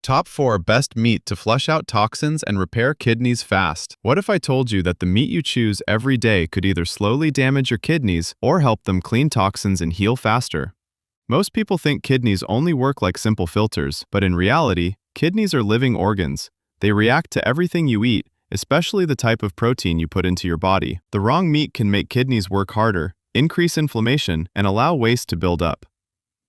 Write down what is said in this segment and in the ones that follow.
Top 4 Best Meat to Flush Out Toxins and Repair Kidneys Fast. What if I told you that the meat you choose every day could either slowly damage your kidneys or help them clean toxins and heal faster? Most people think kidneys only work like simple filters, but in reality, kidneys are living organs. They react to everything you eat, especially the type of protein you put into your body. The wrong meat can make kidneys work harder, increase inflammation, and allow waste to build up.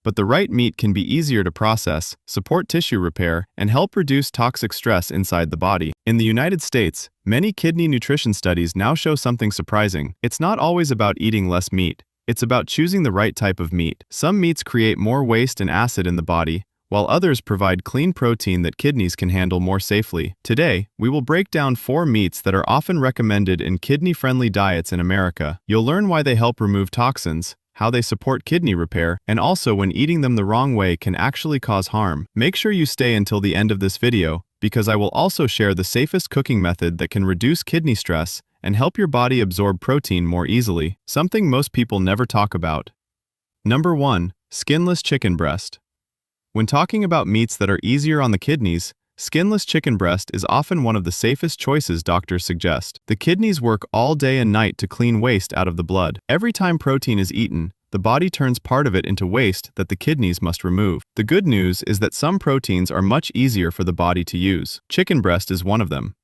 But the right meat can be easier to process, support tissue repair, and help reduce toxic stress inside the body. In the United States, many kidney nutrition studies now show something surprising. It's not always about eating less meat. It's about choosing the right type of meat. Some meats create more waste and acid in the body, while others provide clean protein that kidneys can handle more safely. Today, we will break down 4 meats that are often recommended in kidney-friendly diets in America. You'll learn why they help remove toxins, how they support kidney repair, and also when eating them the wrong way can actually cause harm. Make sure you stay until the end of this video, because I will also share the safest cooking method that can reduce kidney stress and help your body absorb protein more easily, something most people never talk about. Number 1. Skinless chicken breast. When talking about meats that are easier on the kidneys, skinless chicken breast is often one of the safest choices doctors suggest. The kidneys work all day and night to clean waste out of the blood. Every time protein is eaten, the body turns part of it into waste that the kidneys must remove. The good news is that some proteins are much easier for the body to use. Chicken breast is one of them.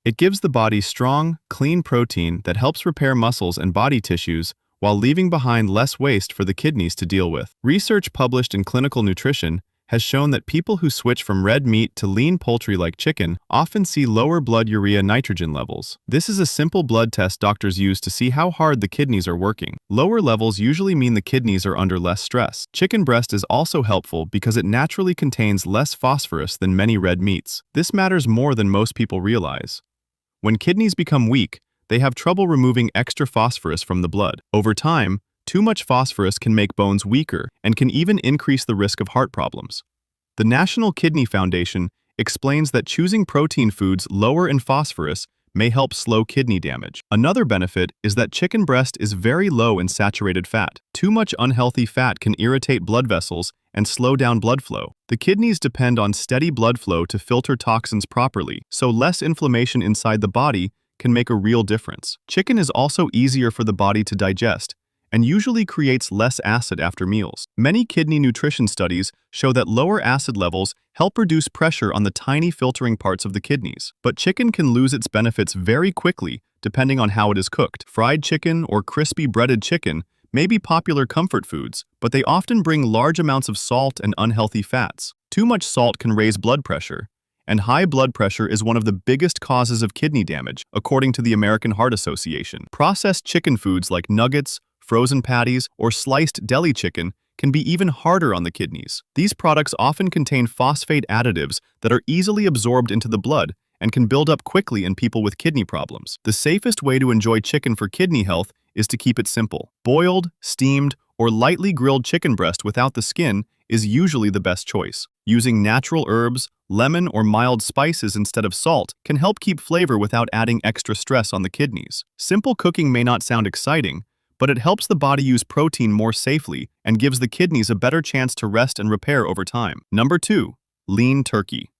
It gives the body strong, clean protein that helps repair muscles and body tissues while leaving behind less waste for the kidneys to deal with. Research published in Clinical Nutrition has shown that people who switch from red meat to lean poultry like chicken often see lower blood urea nitrogen levels. This is a simple blood test doctors use to see how hard the kidneys are working. Lower levels usually mean the kidneys are under less stress. Chicken breast is also helpful because it naturally contains less phosphorus than many red meats. This matters more than most people realize. When kidneys become weak, they have trouble removing extra phosphorus from the blood. Over time, too much phosphorus can make bones weaker and can even increase the risk of heart problems. The National Kidney Foundation explains that choosing protein foods lower in phosphorus may help slow kidney damage. Another benefit is that chicken breast is very low in saturated fat. Too much unhealthy fat can irritate blood vessels and slow down blood flow. The kidneys depend on steady blood flow to filter toxins properly, so less inflammation inside the body can make a real difference. Chicken is also easier for the body to digest and usually creates less acid after meals. Many kidney nutrition studies show that lower acid levels help reduce pressure on the tiny filtering parts of the kidneys. But chicken can lose its benefits very quickly depending on how it is cooked. Fried chicken or crispy breaded chicken may be popular comfort foods, but they often bring large amounts of salt and unhealthy fats. Too much salt can raise blood pressure, and high blood pressure is one of the biggest causes of kidney damage, according to the American Heart Association. Processed chicken foods like nuggets, frozen patties, or sliced deli chicken can be even harder on the kidneys. These products often contain phosphate additives that are easily absorbed into the blood and can build up quickly in people with kidney problems. The safest way to enjoy chicken for kidney health is to keep it simple. Boiled, steamed, or lightly grilled chicken breast without the skin is usually the best choice. Using natural herbs, lemon, or mild spices instead of salt can help keep flavor without adding extra stress on the kidneys. Simple cooking may not sound exciting, but it helps the body use protein more safely and gives the kidneys a better chance to rest and repair over time. Number 2. Lean turkey.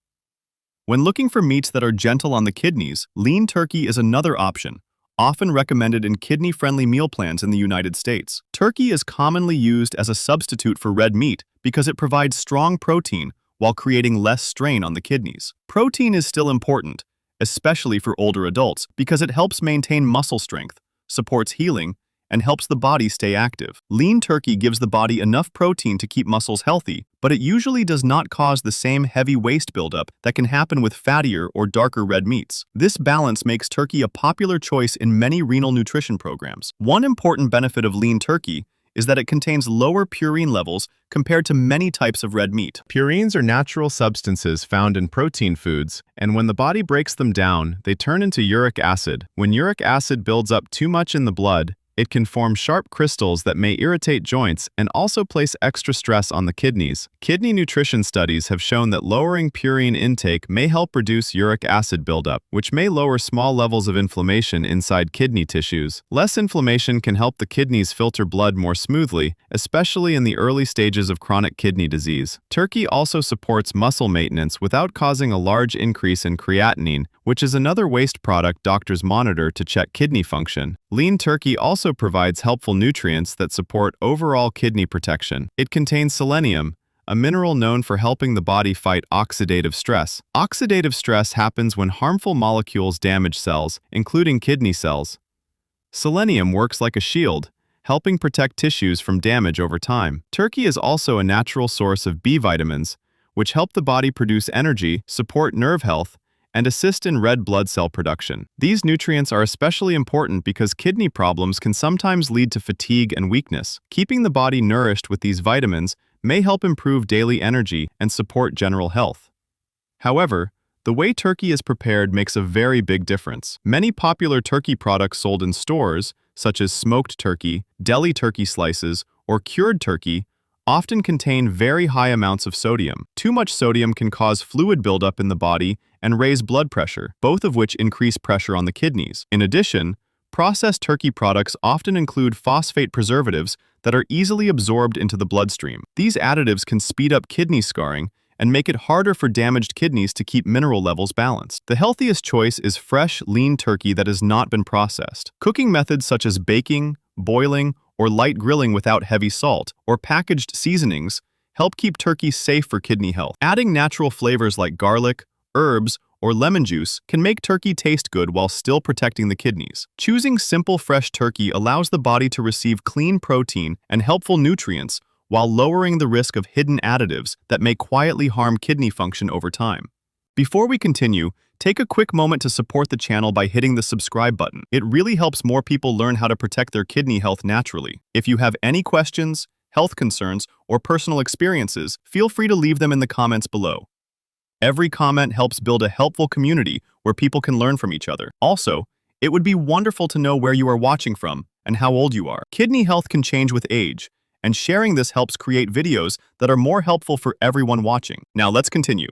When looking for meats that are gentle on the kidneys, lean turkey is another option, often recommended in kidney-friendly meal plans in the United States. Turkey is commonly used as a substitute for red meat because it provides strong protein while creating less strain on the kidneys. Protein is still important, especially for older adults, because it helps maintain muscle strength, supports healing, and helps the body stay active. Lean turkey gives the body enough protein to keep muscles healthy, but it usually does not cause the same heavy waste buildup that can happen with fattier or darker red meats. This balance makes turkey a popular choice in many renal nutrition programs. One important benefit of lean turkey is that it contains lower purine levels compared to many types of red meat. Purines are natural substances found in protein foods, and when the body breaks them down, they turn into uric acid. When uric acid builds up too much in the blood, It can form sharp crystals that may irritate joints and also place extra stress on the kidneys. Kidney nutrition studies have shown that lowering purine intake may help reduce uric acid buildup, which may lower small levels of inflammation inside kidney tissues. Less inflammation can help the kidneys filter blood more smoothly, especially in the early stages of chronic kidney disease. Turkey also supports muscle maintenance without causing a large increase in creatinine, which is another waste product doctors monitor to check kidney function. Lean turkey also provides helpful nutrients that support overall kidney protection. It contains selenium, a mineral known for helping the body fight oxidative stress. Oxidative stress happens when harmful molecules damage cells, including kidney cells. Selenium works like a shield, helping protect tissues from damage over time. Turkey is also a natural source of B vitamins, which help the body produce energy, support nerve health, and assist in red blood cell production. These nutrients are especially important because kidney problems can sometimes lead to fatigue and weakness. Keeping the body nourished with these vitamins may help improve daily energy and support general health. However, the way turkey is prepared makes a very big difference. Many popular turkey products sold in stores, such as smoked turkey, deli turkey slices, or cured turkey, often contain very high amounts of sodium. Too much sodium can cause fluid buildup in the body and raise blood pressure, both of which increase pressure on the kidneys. In addition, processed turkey products often include phosphate preservatives that are easily absorbed into the bloodstream. These additives can speed up kidney scarring and make it harder for damaged kidneys to keep mineral levels balanced. The healthiest choice is fresh, lean turkey that has not been processed. Cooking methods such as baking, boiling, or light grilling without heavy salt, or packaged seasonings help keep turkey safe for kidney health. Adding natural flavors like garlic, herbs, or lemon juice can make turkey taste good while still protecting the kidneys. Choosing simple fresh turkey allows the body to receive clean protein and helpful nutrients while lowering the risk of hidden additives that may quietly harm kidney function over time. Before we continue, take a quick moment to support the channel by hitting the subscribe button. It really helps more people learn how to protect their kidney health naturally. If you have any questions, health concerns, or personal experiences, feel free to leave them in the comments below. Every comment helps build a helpful community where people can learn from each other. Also, it would be wonderful to know where you are watching from and how old you are. Kidney health can change with age, and sharing this helps create videos that are more helpful for everyone watching. Now let's continue.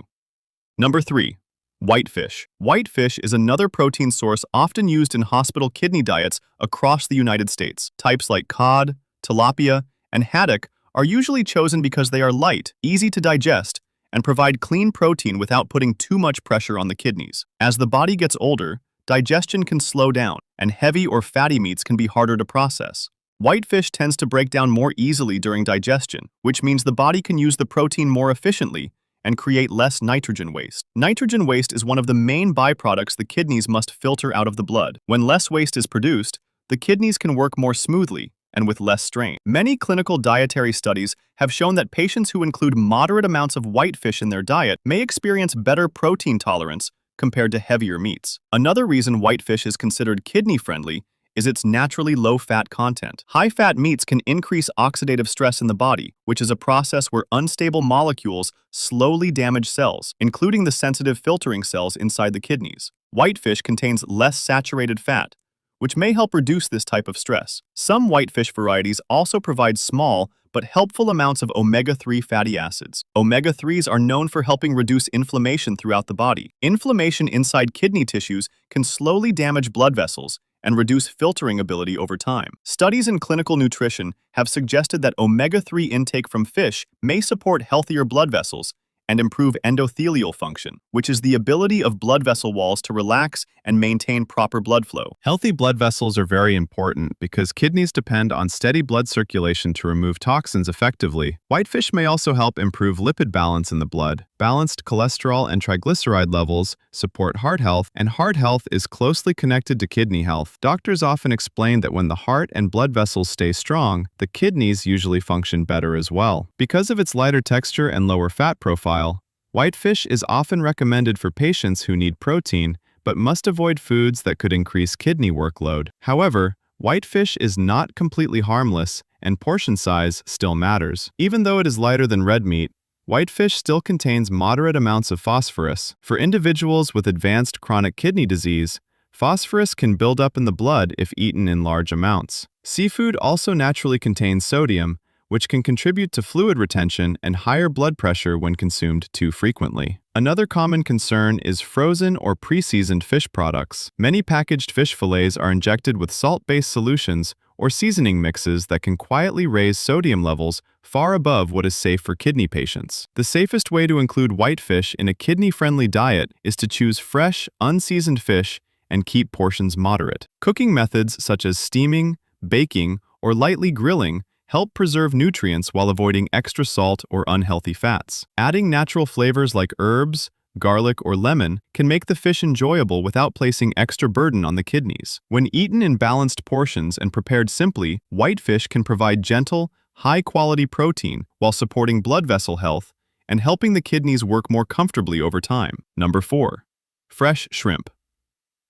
Number 3. Whitefish. Whitefish is another protein source often used in hospital kidney diets across the United States. Types like cod, tilapia, and haddock are usually chosen because they are light, easy to digest, and provide clean protein without putting too much pressure on the kidneys. As the body gets older, digestion can slow down, and heavy or fatty meats can be harder to process. Whitefish tends to break down more easily during digestion, which means the body can use the protein more efficiently and create less nitrogen waste. Nitrogen waste is one of the main byproducts the kidneys must filter out of the blood. When less waste is produced, the kidneys can work more smoothly and with less strain. Many clinical dietary studies have shown that patients who include moderate amounts of whitefish in their diet may experience better protein tolerance compared to heavier meats. Another reason whitefish is considered kidney-friendly is its naturally low-fat content. High-fat meats can increase oxidative stress in the body, which is a process where unstable molecules slowly damage cells, including the sensitive filtering cells inside the kidneys. Whitefish contains less saturated fat, which may help reduce this type of stress. Some whitefish varieties also provide small but helpful amounts of omega-3 fatty acids. Omega-3s are known for helping reduce inflammation throughout the body. Inflammation inside kidney tissues can slowly damage blood vessels and reduce filtering ability over time. Studies in clinical nutrition have suggested that omega-3 intake from fish may support healthier blood vessels and improve endothelial function, which is the ability of blood vessel walls to relax and maintain proper blood flow. Healthy blood vessels are very important because kidneys depend on steady blood circulation to remove toxins effectively. Whitefish may also help improve lipid balance in the blood. Balanced cholesterol and triglyceride levels support heart health, and heart health is closely connected to kidney health. Doctors often explain that when the heart and blood vessels stay strong, the kidneys usually function better as well. Because of its lighter texture and lower fat profile, whitefish is often recommended for patients who need protein but must avoid foods that could increase kidney workload. However, whitefish is not completely harmless, and portion size still matters. Even though it is lighter than red meat, whitefish still contains moderate amounts of phosphorus. For individuals with advanced chronic kidney disease, phosphorus can build up in the blood if eaten in large amounts. Seafood also naturally contains sodium, which can contribute to fluid retention and higher blood pressure when consumed too frequently. Another common concern is frozen or pre-seasoned fish products. Many packaged fish fillets are injected with salt-based solutions or seasoning mixes that can quietly raise sodium levels far above what is safe for kidney patients. The safest way to include whitefish in a kidney-friendly diet is to choose fresh, unseasoned fish and keep portions moderate. Cooking methods such as steaming, baking, or lightly grilling help preserve nutrients while avoiding extra salt or unhealthy fats. Adding natural flavors like herbs, garlic, or lemon can make the fish enjoyable without placing extra burden on the kidneys. When eaten in balanced portions and prepared simply, whitefish can provide gentle, high-quality protein while supporting blood vessel health and helping the kidneys work more comfortably over time. Number 4. Fresh shrimp.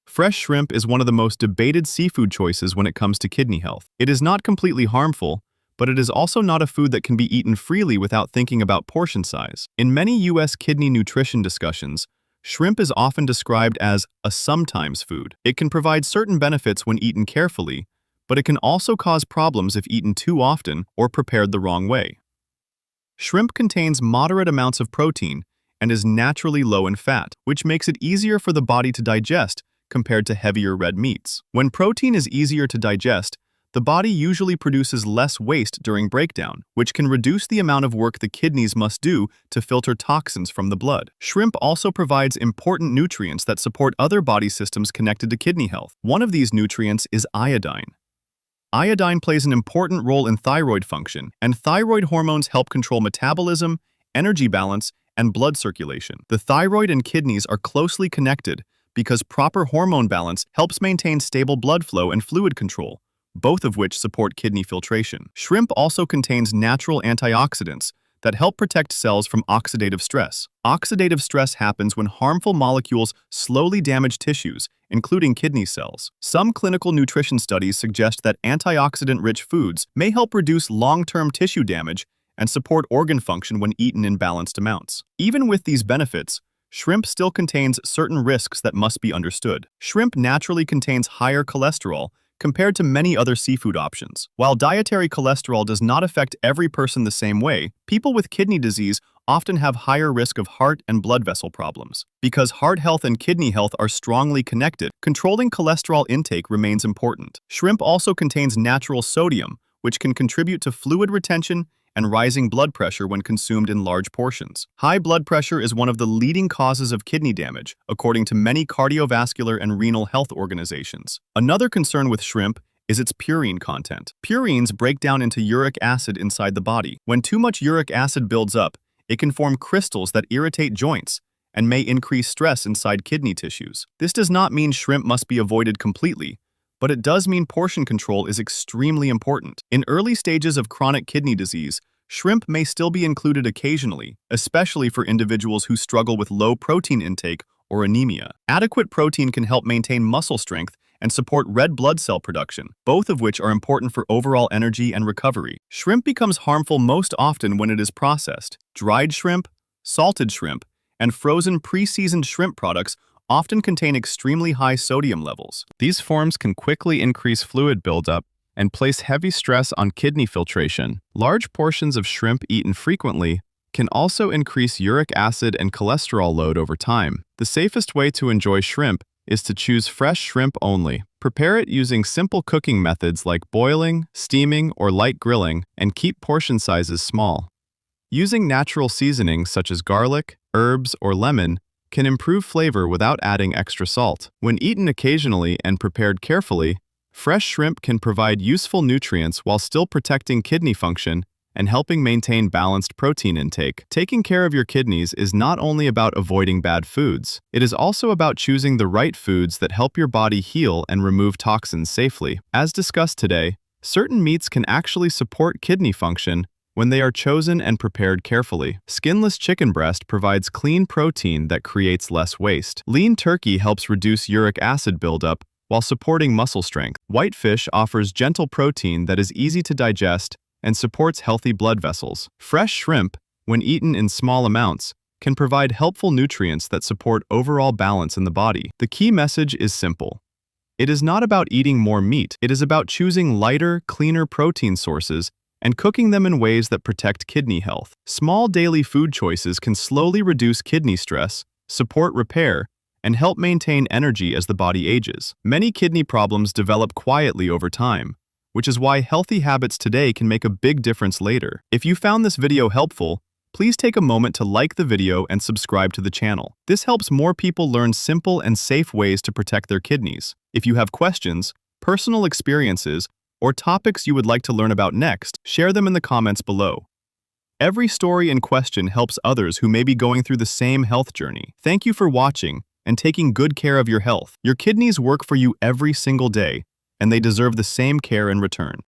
Fresh shrimp is one of the most debated seafood choices when it comes to kidney health. It is not completely harmful, but it is also not a food that can be eaten freely without thinking about portion size. In many U.S. kidney nutrition discussions, shrimp is often described as a sometimes food. It can provide certain benefits when eaten carefully, but it can also cause problems if eaten too often or prepared the wrong way. Shrimp contains moderate amounts of protein and is naturally low in fat, which makes it easier for the body to digest compared to heavier red meats. When protein is easier to digest, the body usually produces less waste during breakdown, which can reduce the amount of work the kidneys must do to filter toxins from the blood. Shrimp also provides important nutrients that support other body systems connected to kidney health. One of these nutrients is iodine. Iodine plays an important role in thyroid function, and thyroid hormones help control metabolism, energy balance, and blood circulation. The thyroid and kidneys are closely connected because proper hormone balance helps maintain stable blood flow and fluid control, both of which support kidney filtration. Shrimp also contains natural antioxidants that help protect cells from oxidative stress. Oxidative stress happens when harmful molecules slowly damage tissues, including kidney cells. Some clinical nutrition studies suggest that antioxidant-rich foods may help reduce long-term tissue damage and support organ function when eaten in balanced amounts. Even with these benefits, shrimp still contains certain risks that must be understood. Shrimp naturally contains higher cholesterol compared to many other seafood options. While dietary cholesterol does not affect every person the same way, people with kidney disease often have higher risk of heart and blood vessel problems. Because heart health and kidney health are strongly connected, controlling cholesterol intake remains important. Shrimp also contains natural sodium, which can contribute to fluid retention and rising blood pressure when consumed in large portions. High blood pressure is one of the leading causes of kidney damage, according to many cardiovascular and renal health organizations. Another concern with shrimp is its purine content. Purines break down into uric acid inside the body. When too much uric acid builds up, it can form crystals that irritate joints and may increase stress inside kidney tissues. This does not mean shrimp must be avoided completely, but it does mean portion control is extremely important. In early stages of chronic kidney disease, shrimp may still be included occasionally, especially for individuals who struggle with low protein intake or anemia. Adequate protein can help maintain muscle strength and support red blood cell production, both of which are important for overall energy and recovery. Shrimp becomes harmful most often when it is processed. Dried shrimp, salted shrimp, and frozen pre-seasoned shrimp products often contain extremely high sodium levels. These forms can quickly increase fluid buildup and place heavy stress on kidney filtration. Large portions of shrimp eaten frequently can also increase uric acid and cholesterol load over time. The safest way to enjoy shrimp is to choose fresh shrimp only. Prepare it using simple cooking methods like boiling, steaming, or light grilling, and keep portion sizes small. Using natural seasonings such as garlic, herbs, or lemon can improve flavor without adding extra salt. When eaten occasionally and prepared carefully, fresh shrimp can provide useful nutrients while still protecting kidney function and helping maintain balanced protein intake. Taking care of your kidneys is not only about avoiding bad foods, it is also about choosing the right foods that help your body heal and remove toxins safely. As discussed today, certain meats can actually support kidney function when they are chosen and prepared carefully. Skinless chicken breast provides clean protein that creates less waste. Lean turkey helps reduce uric acid buildup while supporting muscle strength. Whitefish offers gentle protein that is easy to digest and supports healthy blood vessels. Fresh shrimp, when eaten in small amounts, can provide helpful nutrients that support overall balance in the body. The key message is simple. It is not about eating more meat. It is about choosing lighter, cleaner protein sources and cooking them in ways that protect kidney health. Small daily food choices can slowly reduce kidney stress, support repair, and help maintain energy as the body ages. Many kidney problems develop quietly over time, which is why healthy habits today can make a big difference later. If you found this video helpful, please take a moment to like the video and subscribe to the channel. This helps more people learn simple and safe ways to protect their kidneys. If you have questions, personal experiences, or topics you would like to learn about next, share them in the comments below. Every story and question helps others who may be going through the same health journey. Thank you for watching and taking good care of your health. Your kidneys work for you every single day, and they deserve the same care in return.